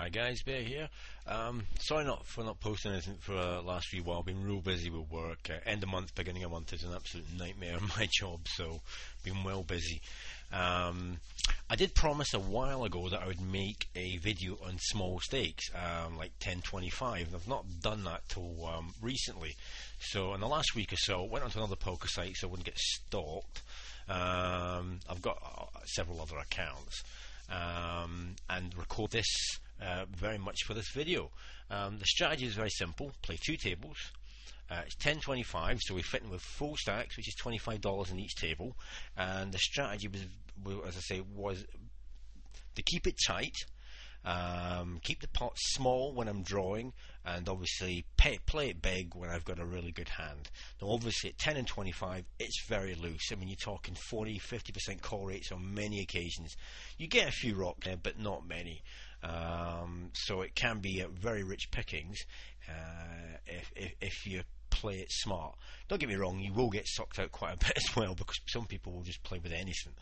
Hi guys, Bear here. Sorry for not posting anything for last wee while. I've been real busy with work. End of month, beginning of month is an absolute nightmare in my job, so been well busy. I did promise a while ago that I would make a video on small stakes, like 1025, and I've not done that till recently. So in the last week or so, I went onto another poker site so I wouldn't get stalked. I've got several other accounts. And record this very much for this video. The strategy is very simple. Play two tables. It's 10.25, so we fit in with full stacks, which is $25 in each table. And the strategy was, as I say, was to keep it tight, keep the pot small when I'm drawing, and obviously play it big when I've got a really good hand. Now obviously at 10 and 25 it's very loose. I mean, you're talking 40-50% call rates on many occasions. You get a few rock there, but not many. So it can be very rich pickings if you play it smart. Don't get me wrong, you will get sucked out quite a bit as well, because some people will just play with anything,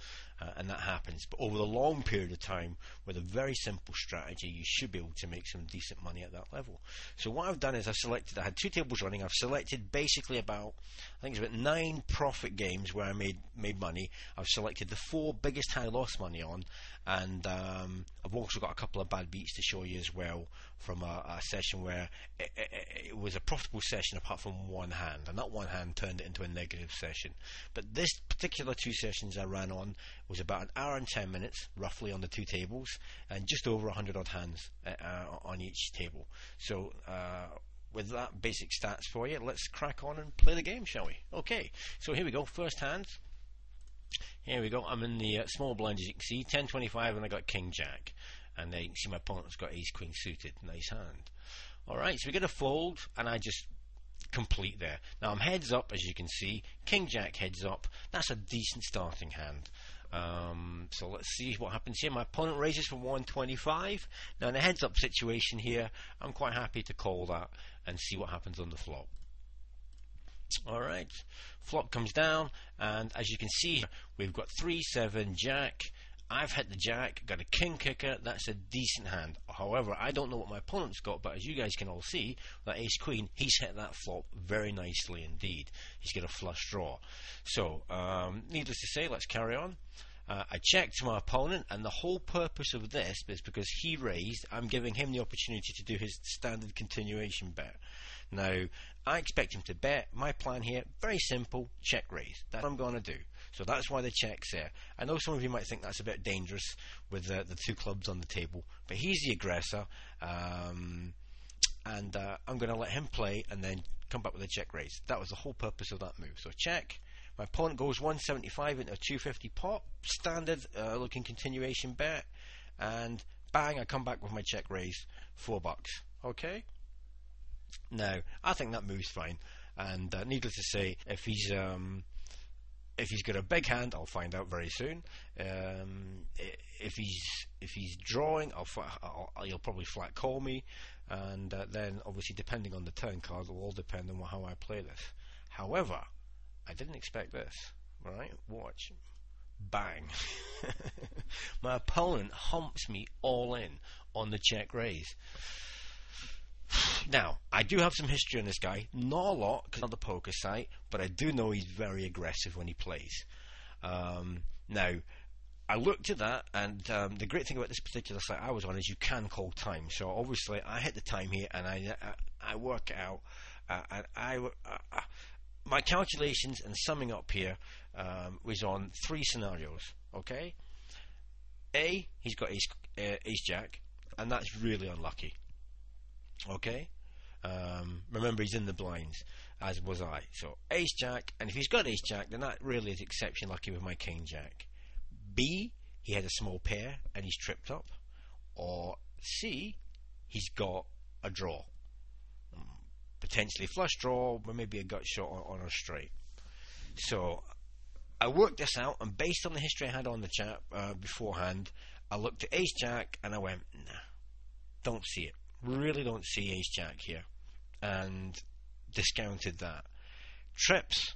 and that happens. But over the long period of time, with a very simple strategy, you should be able to make some decent money at that level. So what I've done is I had two tables running. I've selected basically about, I think it's about 9 profit games where I made money. I've selected the 4 biggest I lost money on, and I've also got a couple of bad beats to show you as well from a session where it was a profitable session apart from one hand, and that one hand turned it into a negative session. But this particular 2 sessions I ran on was about an hour and 10 minutes roughly on the 2 tables, and just over 100 odd hands on each table. So with that basic stats for you, let's crack on and play the game, shall we? Okay, so here we go. First hand. Here we go. I'm in the small blind, as you can see, 10.25, and I got King Jack, and you can see my opponent's got Ace Queen suited. Nice hand. Alright, so we get a fold, and I just complete there. Now I'm heads up, as you can see. King Jack heads up. That's a decent starting hand. So let's see what happens here. My opponent raises from 125. Now in a heads up situation here, I'm quite happy to call that and see what happens on the flop. Alright, flop comes down, and as you can see, we've got 3-7 Jack. I've hit the Jack, got a King Kicker. That's a decent hand. However, I don't know what my opponent's got, but as you guys can all see, that Ace Queen, he's hit that flop very nicely indeed. He's got a flush draw. So, needless to say, let's carry on. I checked my opponent, and the whole purpose of this is because he raised, I'm giving him the opportunity to do his standard continuation bet. Now, I expect him to bet. My plan here, very simple, check raise. That's what I'm going to do. So that's why the check's there. I know some of you might think that's a bit dangerous with the 2 clubs on the table, but he's the aggressor, and I'm going to let him play and then come back with a check raise. That was the whole purpose of that move. So check. My opponent goes 175 into a 250 pot, standard looking continuation bet, and bang, I come back with my check raise, $4. Okay. Now I think that move's fine, and needless to say, if he's got a big hand, I'll find out very soon. If he's drawing, he'll probably flat call me, and then obviously depending on the turn card, it will all depend on how I play this. However, I didn't expect this. Right, watch. Bang. My opponent humps me all in on the check raise. Now, I do have some history on this guy. Not a lot, because on the poker site, but I do know he's very aggressive when he plays. Now, I looked at that, and the great thing about this particular site I was on is you can call time. So obviously, I hit the time here, and I work it out, and my calculations and summing up here was on 3 scenarios. Okay, A, he's got Ace Jack, and that's really unlucky. Okay, remember he's in the blinds, as was I. So Ace Jack, and if he's got Ace Jack, then that really is exceptionally lucky with my King Jack. B, he had a small pair and he's tripped up. Or C, he's got a draw, potentially flush draw, or maybe a gut shot on a straight. So I worked this out, and based on the history I had on the chat beforehand, I looked at Ace Jack and I went, nah, don't see it. Really don't see Ace Jack here, and discounted that. Trips,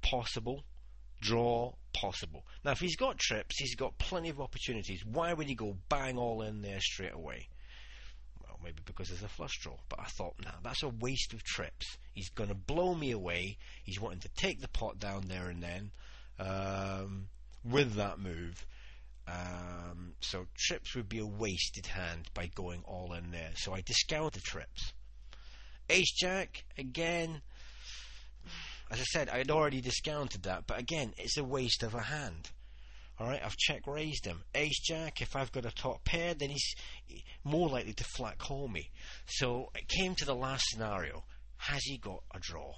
possible. draw possible. Now, if he's got trips, he's got plenty of opportunities. Why would he go bang all in there straight away? Well, maybe because there's a flush draw. But I thought, nah, that's a waste of trips. He's going to blow me away. He's wanting to take the pot down there and then with that move. So trips would be a wasted hand by going all in there. So I discounted trips. Ace-Jack, again, as I said, I'd already discounted that, but again, it's a waste of a hand. Alright, I've check-raised him. Ace-Jack, if I've got a top pair, then he's more likely to flat call me. So it came to the last scenario. Has he got a draw?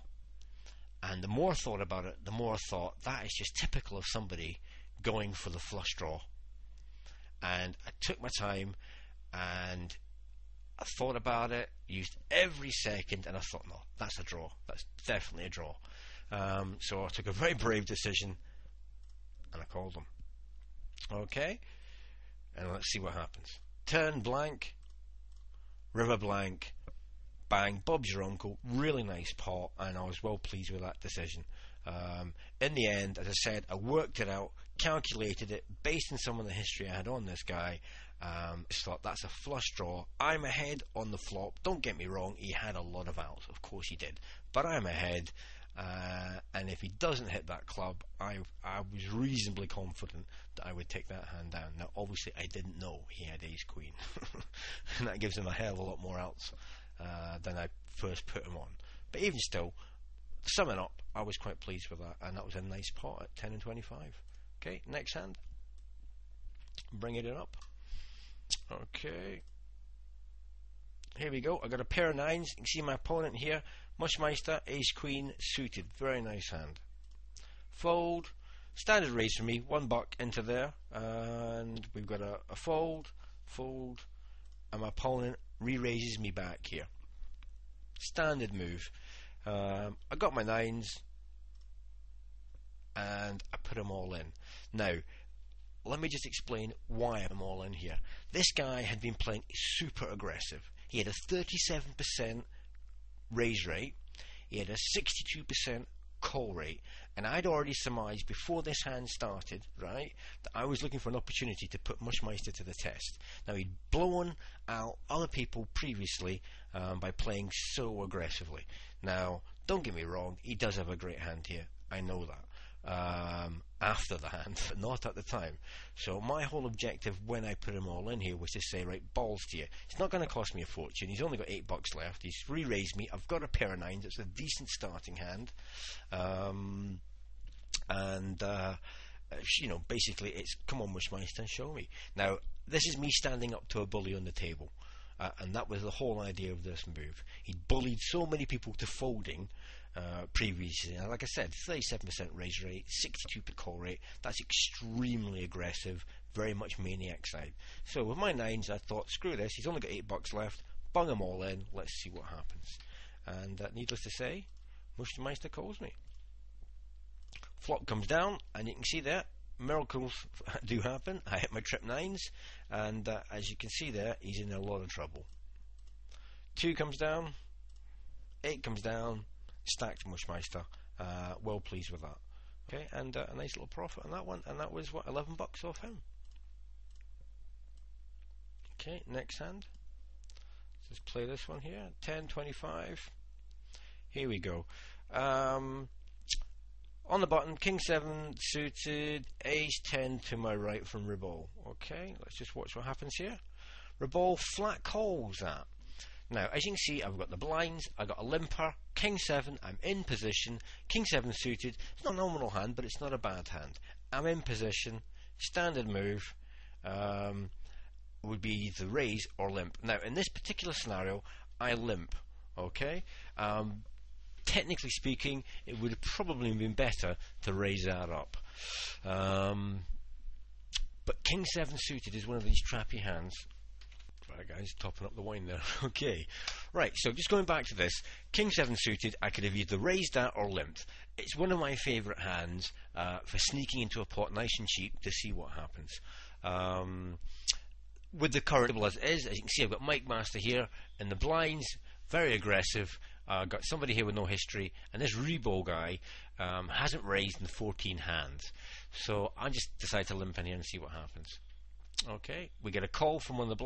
And the more I thought about it, the more I thought, that is just typical of somebody going for the flush draw. And I took my time, and I thought about it, used every second, and I thought, no, that's a draw. That's definitely a draw. So I took a very brave decision, and I called him. Okay, and let's see what happens. Turn blank, river blank, bang, Bob's your uncle. Really nice pot, and I was well pleased with that decision. In the end, as I said, I worked it out, calculated it based on some of the history I had on this guy. Just thought, that's a flush draw. I'm ahead on the flop. Don't get me wrong, he had a lot of outs, of course he did, but I'm ahead. And if he doesn't hit that club, I was reasonably confident that I would take that hand down. Now obviously I didn't know he had ace queen and that gives him a hell of a lot more outs than I first put him on. But even still, summing up, I was quite pleased with that, and that was a nice pot at 10 and 25. Okay, next hand, bring it up. Okay, here we go. I got a pair of nines. You can see my opponent here, Mushmeister, ace queen suited. Very nice hand. Fold, standard raise for me, $1 into there, and we've got a fold, and my opponent re-raises me back here. Standard move. I got my nines, and I put them all in. Now, let me just explain why I'm all in here. This guy had been playing super aggressive. He had a 37% raise rate, he had a 62% call rate, and I'd already surmised before this hand started, right, that I was looking for an opportunity to put Mushmeister to the test. Now, he'd blown out other people previously by playing so aggressively. Now, don't get me wrong, he does have a great hand here, I know that. After the hand, but not at the time. So my whole objective when I put him all in here was to say, right, balls to you. It's not going to cost me a fortune. He's only got $8 left. He's re-raised me. I've got a pair of nines. It's a decent starting hand. You know, basically it's, come on, Mushmeister, show me. Now, this is me standing up to a bully on the table. And that was the whole idea of this move. He bullied so many people to folding previously. Now, like I said, 37% raise rate, 62% call rate. That's extremely aggressive, very much maniac side. So with my nines, I thought, screw this. He's only got $8 left. Bung them all in. Let's see what happens. And needless to say, Mushmeister calls me. Flop comes down, and you can see there, miracles do happen. I hit my trip nines, and as you can see there, he's in a lot of trouble. 2 comes down, 8 comes down, stacked Mushmeister. Well pleased with that. Okay, and a nice little profit on that one, and that was what, $11 off him. Okay, next hand. Let's play this one here. 10, 25. Here we go. On the button, King 7 suited, Ace 10 to my right from Riball. Okay, let's just watch what happens here. Riball flat calls that. Now, as you can see, I've got the blinds, I've got a limper, King 7, I'm in position, King 7 suited. It's not a nominal hand, but it's not a bad hand. I'm in position, standard move would be either raise or limp. Now, in this particular scenario, I limp. Okay? Technically speaking, it would have probably been better to raise that up. But King 7 suited is one of these trappy hands. Right, guys, topping up the wine there. Okay, right, so just going back to this, King 7 suited, I could have either raised that or limped. It's one of my favourite hands for sneaking into a pot nice and cheap to see what happens. With the current table as it is, as you can see, I've got Mike Master here in the blinds, very aggressive. got somebody here with no history, and this Rebo guy hasn't raised in 14 hands. So I just decided to limp in here and see what happens. Okay, we get a call from one of the